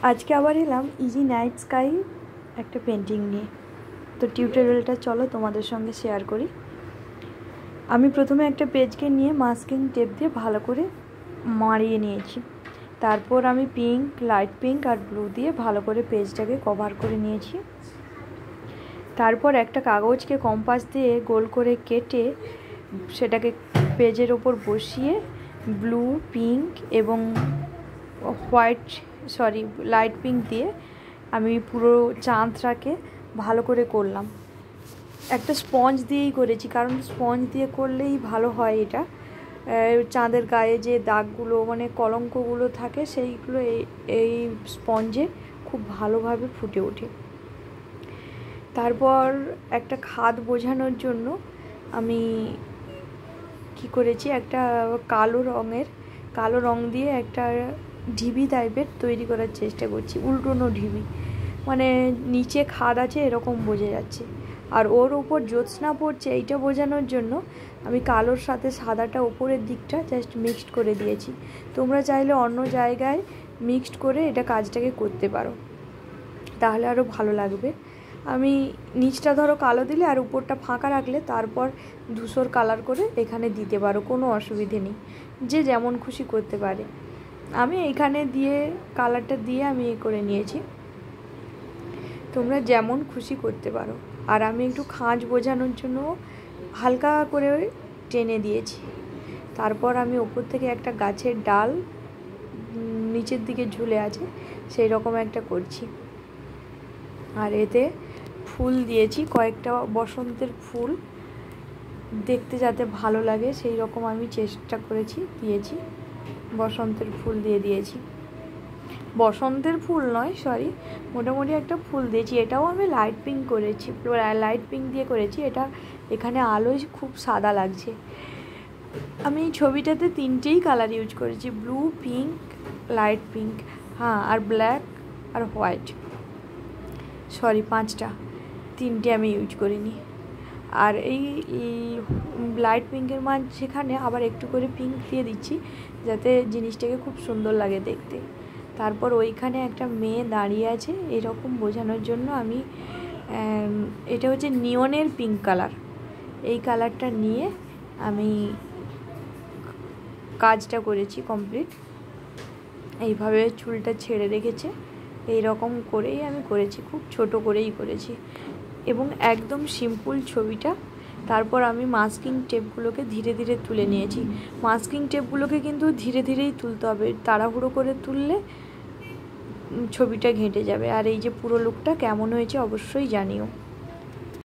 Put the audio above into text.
আজকে আবার এলাম ইজি নাইট স্কাই একটা পেন্টিং নিয়ে। তো টিউটোরিয়ালটা চলো তোমাদের সঙ্গে শেয়ার করি। আমি প্রথমে একটা পেজকে নিয়ে মাস্কিং টেপ দিয়ে ভালো করে মারিয়ে নিয়েছি। তারপর আমি পিঙ্ক, লাইট পিঙ্ক আর ব্লু দিয়ে ভালো করে পেজটাকে কভার করে নিয়েছি। তারপর একটা কাগজকে কম্পাস দিয়ে গোল করে কেটে সেটাকে পেজের ওপর বসিয়ে ব্লু, পিঙ্ক এবং লাইট পিঙ্ক দিয়ে আমি পুরো চাঁদটাকে ভালো করে করলাম। একটা স্পঞ্জ দিয়েই করেছি, কারণ স্পঞ্জ দিয়ে করলেই ভালো হয়। এটা চাঁদের গায়ে যে দাগগুলো মানে কলঙ্কগুলো থাকে সেইগুলো এই স্পঞ্জে খুব ভালোভাবে ফুটে ওঠে। তারপর একটা খাদ বোঝানোর জন্য আমি কি করেছি, একটা কালো রং দিয়ে একটা ঢিবি টাইপের তৈরি করার চেষ্টা করছি। উল্টোনো ঢিবি, মানে নিচে খাদ আছে এরকম বোঝা যাচ্ছে, আর ওর ওপর জ্যোৎস্না পড়ছে এইটা বোঝানোর জন্য আমি কালোর সাথে সাদাটা ওপরের দিকটা জাস্ট মিক্সড করে দিয়েছি। তোমরা চাইলে অন্য জায়গায় মিক্সড করে এটা কাজটাকে করতে পারো, তাহলে আরও ভালো লাগবে। আমি নিচটা ধরো কালো দিলে আর উপরটা ফাঁকা রাখলে তারপর ধূসর কালার করে এখানে দিতে পারো, কোনো অসুবিধে নেই, যে যেমন খুশি করতে পারে। আমি এখানে দিয়ে কালারটা দিয়ে আমি করে নিয়েছি, তোমরা যেমন খুশি করতে পারো। আর আমি একটু খাঁজ বোঝানোর জন্য হালকা করে টেনে দিয়েছি। তারপর আমি ওপর থেকে একটা গাছের ডাল নিচের দিকে ঝুলে আছে সেই রকম একটা করছি। আর এতে ফুল দিয়েছি, কয়েকটা বসন্তের ফুল, দেখতে যাতে ভালো লাগে সেই রকম আমি চেষ্টা করেছি, দিয়েছি বসন্তের ফুল দিয়েছি। বসন্তের ফুল নয়, মোটামুটি একটা ফুল দিয়েছি। এটাও আমি লাইট পিঙ্ক করেছি, লাইট পিঙ্ক দিয়ে করেছি। এটা এখানে আলোয় খুব সাদা লাগছে। আমি এই ছবিটাতে 3টেই কালার ইউজ করেছি, ব্লু, পিঙ্ক, লাইট পিঙ্ক, আর ব্ল্যাক আর হোয়াইট। 5টা, 3টে আমি ইউজ করিনি। আর এই লাইট পিঙ্কের সেখানে আবার একটু করে পিঙ্ক দিয়ে দিচ্ছি যাতে জিনিসটাকে খুব সুন্দর লাগে দেখতে। তারপর ওইখানে একটা মেয়ে দাঁড়িয়ে আছে এরকম বোঝানোর জন্য আমি এটা হচ্ছে নিয়নের পিঙ্ক কালার, এই কালারটা নিয়ে আমি কাজটা করেছি কমপ্লিট। এইভাবে চুলটা ছেড়ে রেখেছে, এই রকম করেই আমি করেছি, খুব ছোট করেই করেছি এবং একদম সিম্পল ছবিটা। তারপর আমি মাস্কিং টেপগুলোকে ধীরে ধীরে তুলে নিয়েছি। মাস্কিং টেপগুলোকে কিন্তু ধীরে ধীরেই তুলতে হবে, তাড়াহুড়ো করে তুললে ছবিটা ঘেঁটে যাবে। আর এই যে পুরো লুকটা কেমন হয়েছে অবশ্যই জানিও।